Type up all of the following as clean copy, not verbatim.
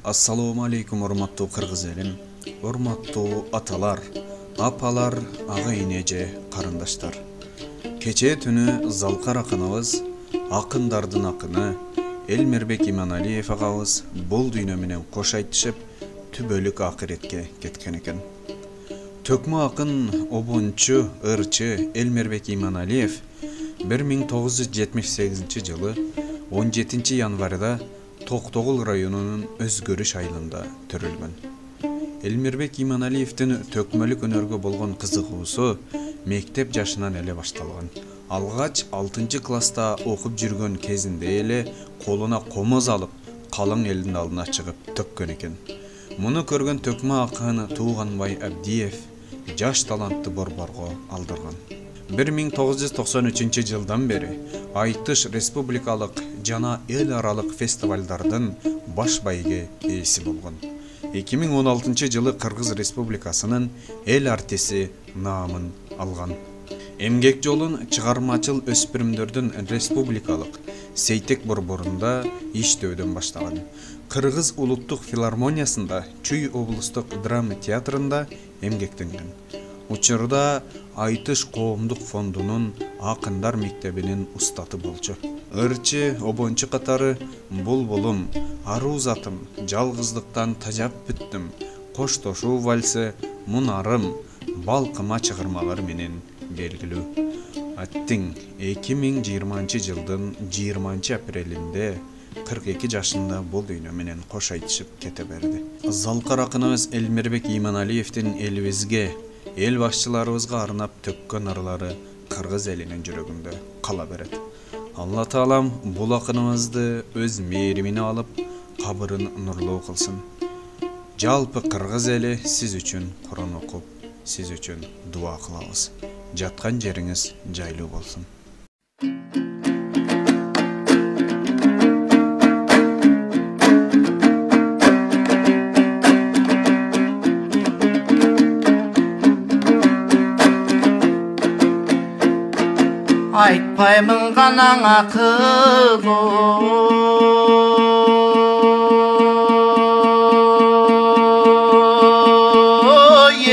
Assalamu alaikum урматтуу кыргыз элим, урматтуу аталар, апалар, ага энеже, карындаштар. Кече түнү Залкар акыныбыз, акындардын акыны Элмирбек Иманалиев агабыз бул дүйнө менен кош айтышып, түбөлүк акыретке кеткен экен. Төкмө акын обончу, ырчы Элмирбек Иманалиев 1978 жылы 17 январда Токтогул районунун Өзгөрүш айылында төрөлгөн. Элмирбек Иманалиевдин төкмөлүк өнөргө болгон кызыгуусу мектеп жашынан эле башталган. Алгач 6 класста окуп жүргөн кезинде эле колуна комоз алып, калың элдин алдына чыгып төккөн экен. Муну көргөн төкмө акын Тууганбай Абдиев жаш талантты борборго алдырган. 1993 жылдан бери Айтыш республикалык жана эл аралык фестивалдардын баш байге ээси болгон. 2016 жылы Кыргыз Республикасынын эл артиси наамын алган. Эмгек жолун чыгармачыл өспүрүмдөрдүн республикалык Сейтек борборунда иштөөдөн баштаган. Кыргыз улуттук филармониясында Чүй облустук драма театрында эмгектенген. Учурда Айтыш коомдук фондунун акындар мектебинин устаты болчу. Ырчы, обончу катары Булбулум, Аруу затым, Жалгыздыктан тажап бүттүм, Коштошуу вальсы, Мунарым, Балкыма чыгармалары менен белгилүү. Аттиң 2020 жылдын 20 апрелинде 42 жашында бул дүйнө менен кош айтышып кете берди. Залкар акыныбыз Элмирбек Иманалиевдин элибизге, эл башчыларыбызга арнап төккөн ырлары кыргыз элинин жүрөгүндө кала берет. Алла таалам бул акыныбызды өз мээримине алып, кабырын нурлуу кылсын. Жалпы кыргыз эли сиз үчүн Куран окуп, сиз үчүн дуа кылабыз. Жаткан жериңиз жайлуу болсун. Айтпаймын ғанаңа қыз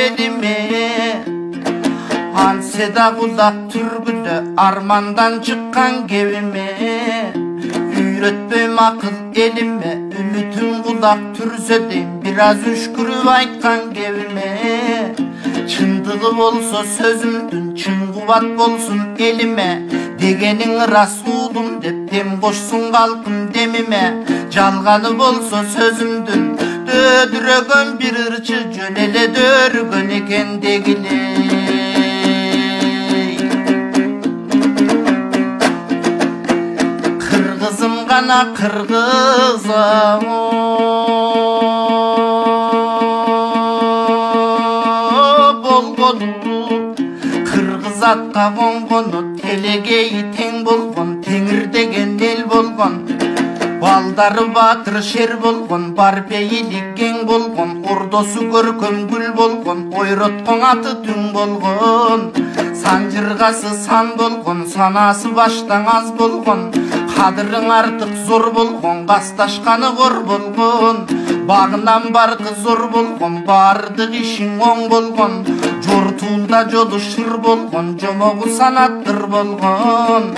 еліме Анседа ұзақ түргіді армандан шыққан кебіме Үйретпейм ақыл еліме үмітім ұзақ түрсе дейм Біраз үшкіріп айтқан кебіме Чындығы болса сөзімдің чын қуат болсын еліме Дегенің рас ұлым деп дем қошсын қалқым деміме Жалғаны болса сөзімдің дөдірөгөн бір ырчы жөнеле дөргөн екен дегілей Қырғызым ғана қырғызым Кыргыз атка конгону телегеyi тең болгон, теңирдеген эл болгон. Балдары батыр шер болгон, бар пейили кең болгон, ордосу көркөм гүл болгон, ойроткон аты түң болгон. Санжыргасы сан болгон, санасы баштан аз болгон, кадырың артык зор болгон, касташканы кор болгон. Багынан баркы зор болгон, бардык ишиң оң болгон, жортуунда жолу шыр болгон, жомогу санаттыр болгон.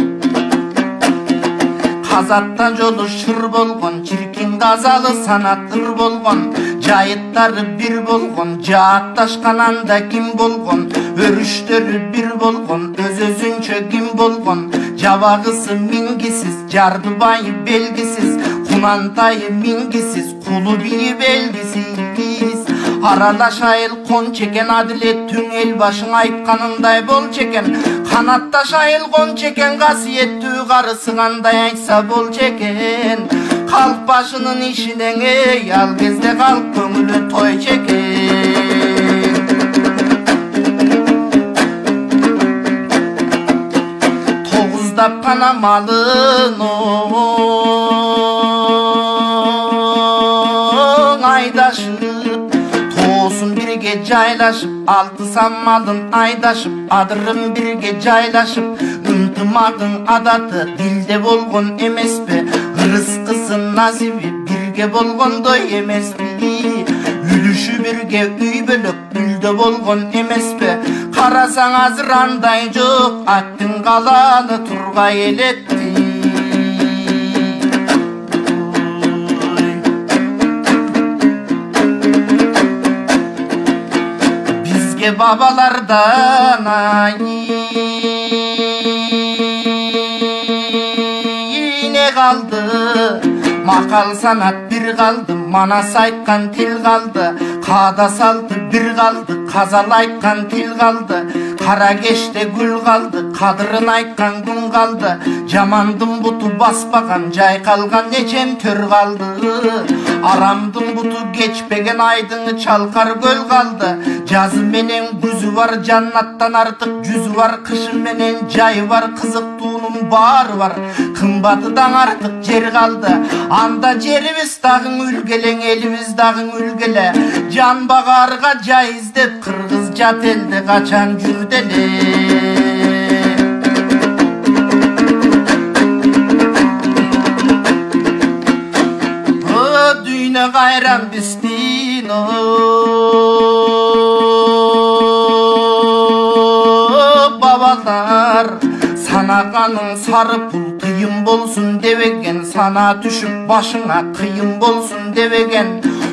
Казатта жолу шыр болгон, чиркин казалы санаттыр болгон, жайыттары бир болгон, жаатташкан анда ким болгон, өрүштөрү бир болгон, өз-өзүнчө ким болгон, жабагысы мингисиз, жардыбайы белгисиз, кунантайы мингисиз, кулу бийи белгисиз. Аралаш айыл кон чекен, адилет түң эл башың айтканындай бол чекен. Канатташ айыл кон чекен, касиеттүү карысы кандай айтса бол чекен. Калк башынын ишинен эй, ал кезде калк көңүлү той чекен. Тогуздап кана малын айдашып, тоосун бирге жайлашып, алты саммалын айдашып, адырын бирге жайлашып, ынтымагың адаты дилде болгон эмеспи, ырыскысын насиби бирге бізге болгондой эмеспи. Үлүшү бирге үй бөлөк мүлдө болгон эмеспи. Карасаң азыр андай жок, аттың каланы тургай элетти. Бизге бабалардан не калды? Макал санат бир калды, манас айткан тил калды. Каада салты бир калды, казал айткан тил калды. Кара кечте гүл калды, кадырын айткан күн калды. Жамандын буту баспаган, жайкалган нечем төр калды. Арамдын буту кечпеген айдың чалкар көл калды. Жазы менен күзү бар, жаннаттан артык жүзү бар. Кышы менен жайы бар, кызыктуунун баары бар. Кымбатыдан артык жер калды. Анда жерибиз дагы үлгелең, элибиз дагы үлгеле. Жан багарга жай издеп, кыргыз жат элде качан жүрделе. О, дүйнө кайран биздин, бабалар. Санаганың сары пул кыйын болсун дебеген, сана түшүп башыңа кыйын болсун дебеген.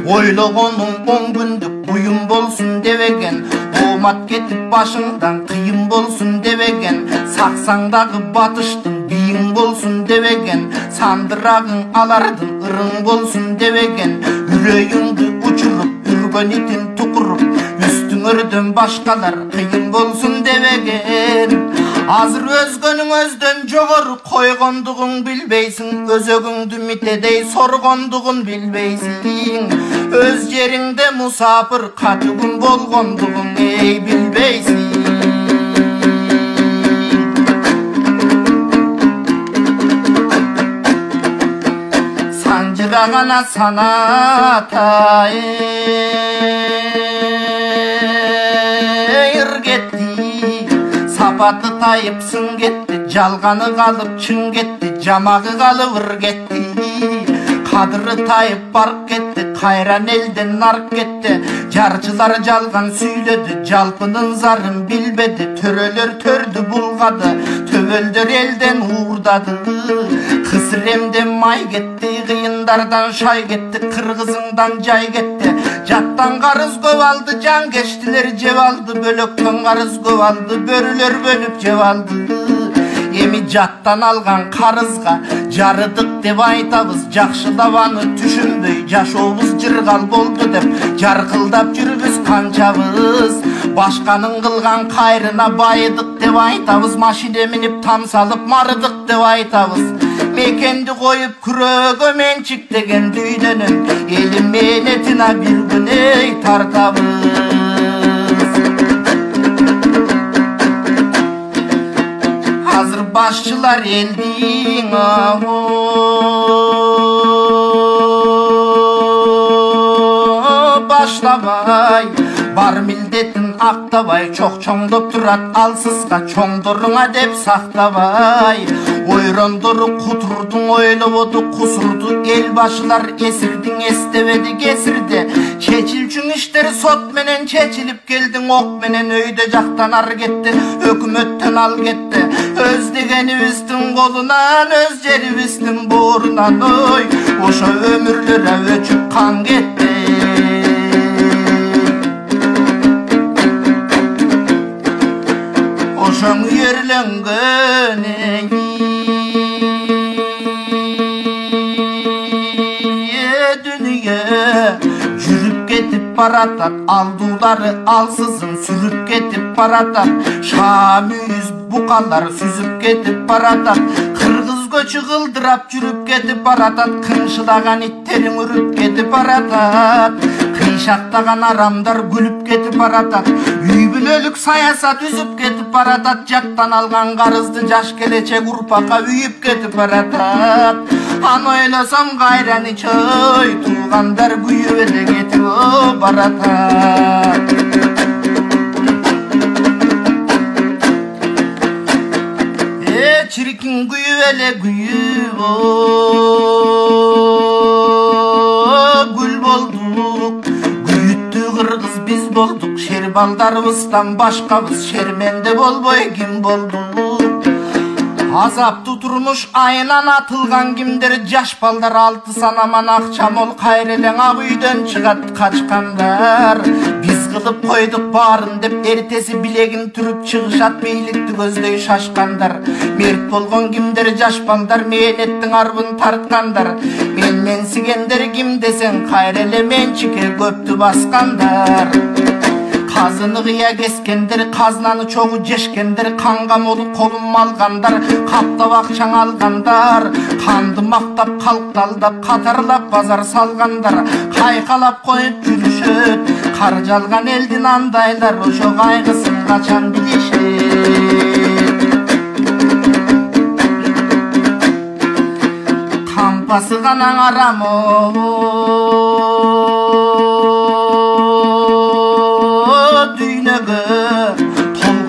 Ойлогонуң 10 күндүк буюм болсун дебеген. Оомат кетип башыңдан кыйын болсун дебеген. Саксаң дагы батыштын бийиң болсун дебеген. Сандырагың алардын ырың болсун дебеген. Үрөйүңдү учуруп, үргөн итин тукуруп, үстүңөрдөн башкалар кыйын болсун дебеген. Азыр өзгөнүң өздөн жогору койгондугуң билбейсиң, өзөгүңдү митедей соргондугун билбейсиң. Өз жериңде мусапыр катыгын болгондугун билбейсиң. Санжырагана саната эргетти. Сапаты тайып сын кетти, жалганы калып чын кетти, жамагы калып ыр кетти. Кадыры тайып барып кетти, кайран элден нарып кетти. Жарчылар жалган сүйлөдү, жалпынын зарын билбеди. Төрөлөр төрдү булгады, төбөлдөр элден уурдады. Кысыремден май кетти, кыйындардан шай кетти, кыргызыңдан жай кетти. Жаттан карыз көп алды, жан кештилер жеп алды. Бөлөктөн карыз көп алды, бөрүлөр бөлүп жеп алды. Эми жаттан алган карызга жарыдык деп айтабыз. Жакшылап аны түшүнбөй жашообуз жыргал болду деп жаркылдап жүрүбүз канчабыз. Башканын кылган кайрына байыдык деп айтабыз. Машине минип там салып марыдык деп айтабыз. Мекенди коюп күрөөгө менчиктеген дүйдөнүн эли менетина бир күн тартабыз. Азыр башчылар элдин баштабай, бар милдетин актабай, чок чоңдоп турат алсызга чоңдоруңа деп сактабай. Ойрондору кутурдуң ойлободу кусурду, эл башылар эсирдиң эстебеди кесирди. Чечилчүң иштер сот менен чечилип келдиң, ок менен өйдө жактан ар кетти, өкмөттөн ал кетти. Өз дегенибиздин колунан, өз жерибиздин боорунан, ой, ошо өмүрлөр өчүп кан кетти. Ошоң үйөрленген дүнүйө жүрүп кетип баратат, алдуулары алсызын сүрүп кетип баратат. Шам үйүз букалар сүзүп кетип баратат, кыргыз көчү кылдырап жүрүп кетип баратат. Кыңшылаган иттериң үрүп кетип баратат, кыйшактаган арамдар күлүп кетип баратат. Үй бүлөлүк саясат үзүп кетип баратат, жаттан алган карызды жаш келечек урпакка үйүп кетип баратат. Аны ойлосом кайран ичой, туугандар күйүп эле кетип баратат. Çirkin kuyup ele kuyup болдук, шер балдарыбыздан башкабыз шерменде болбой ким болдук. Азаптуу турмуш айынан атылган кимдер, жаш балдар алты санаман акча мол кайра элең ак үйдөн чыгат качкандар. Биз кылып койдук баарын деп эртеси билегин түрүп чыгышат бийликти көздөй шашкандар. Мерт болгон кимдер, жаш балдар мээнеттин арбын тарткандар. Менсигендер ким десең кайра эле менчикке көптү баскандар. Казыны кыя кескендер, казнаны чогуу жешкендер, канга молуп колун алгандар, каптап акчаң алгандар, канды мактап калкты алдап катарлап базар салгандар, кайкалап коюп жүрүшөт, каржы алган элдин андайлар, ошо кайгысын качан билишет. Кампасы канаң арамо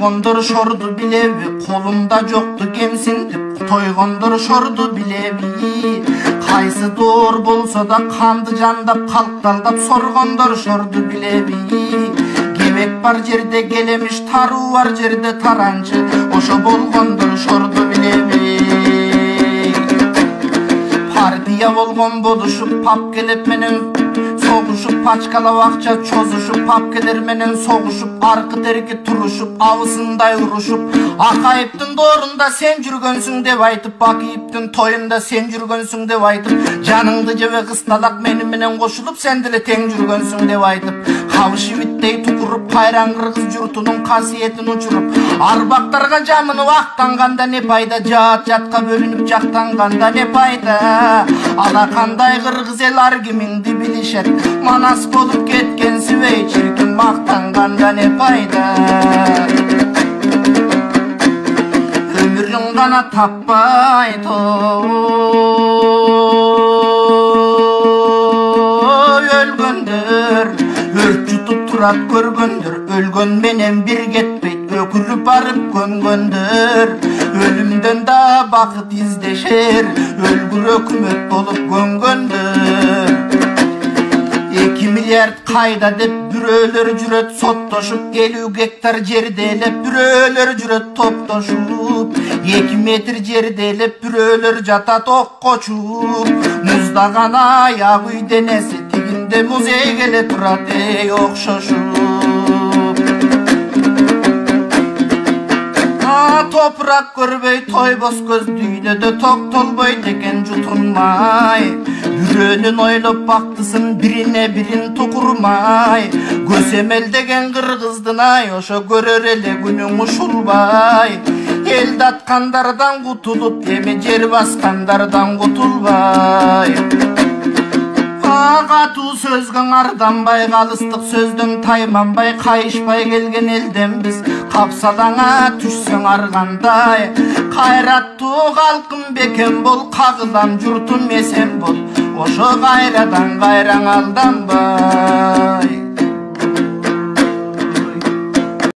Толгондор шорду билеби, колумда жокту кемсиндип, тойгондор шорду билеби. Кайсы доор болсо да канды жандап, калкталдап соргондор шорду билеби. Кебек бар жерде келемиш, таруу бар жерде таранчы, ошо болгондор шорду билеби. Партия болгон болушуп, папкелеп менен согушуп, пачкалап акча чозушуп, папкелер менен согушуп, аркы терки турушуп, абысындай урушуп, Акаевдин доорунда сен жүргөнсүң деп айтып, Акиевдин тоюнда сен жүргөнсүң деп айтып, жаныңды жебе кысталак мени менен кошулуп, сен деле тең жүргөнсүң деп айтып, кабышы биттей тукуруп, кайран кыргыз журтунун касиетин учуруп, арбактарга жамынып актанганда не пайда, жаат жатка бөлүнүп жактанганда не пайда. Ала кандай кыргыз эл ар кимиңди билишет, манас болуп кеткенсибей, чиркин мактанганда не пайда. Өмүрүң гана таппай өлгөндөр, өрт жутуп турат көргөндөр, өлгөн менен бир кетпейт, өкүрүп барып көнгөндөр, өлүмдөн да бакыт издешер, өлгүр өкмөт болуп көнгөндөр. 2 миллиард кайда деп бирөөлөр жүрөт соттошуп, 50 гектар жерде элеп бирөөлөр жүрөт топтошуп, 2 метр жерде элеп бирөөлөр жатат оккочуп, муздаган аяк үй денеси тигинде музейге эле турат окшошуп. Toprak көрбөй тойбос көз дүйнөдө токтолбойт экен жутулмай, бирөөнүн ойлоп бактысын бирине бирин тукурмай, көсемел деген кыргыздын ай, ошо көрөр эле күнүң ушулбай, эл даткандардан кутулуп, эми жер баскандардан кутулбай. Катуу сөзгө арданбай, калыстык сөздөн тайманбай, кайышпай келген элден биз, капсалаңа түшсөң аргандай, кайраттуу калкым бекем бол, кагылам журтум эсен бол, ошо кайрадан кайраң алданбай.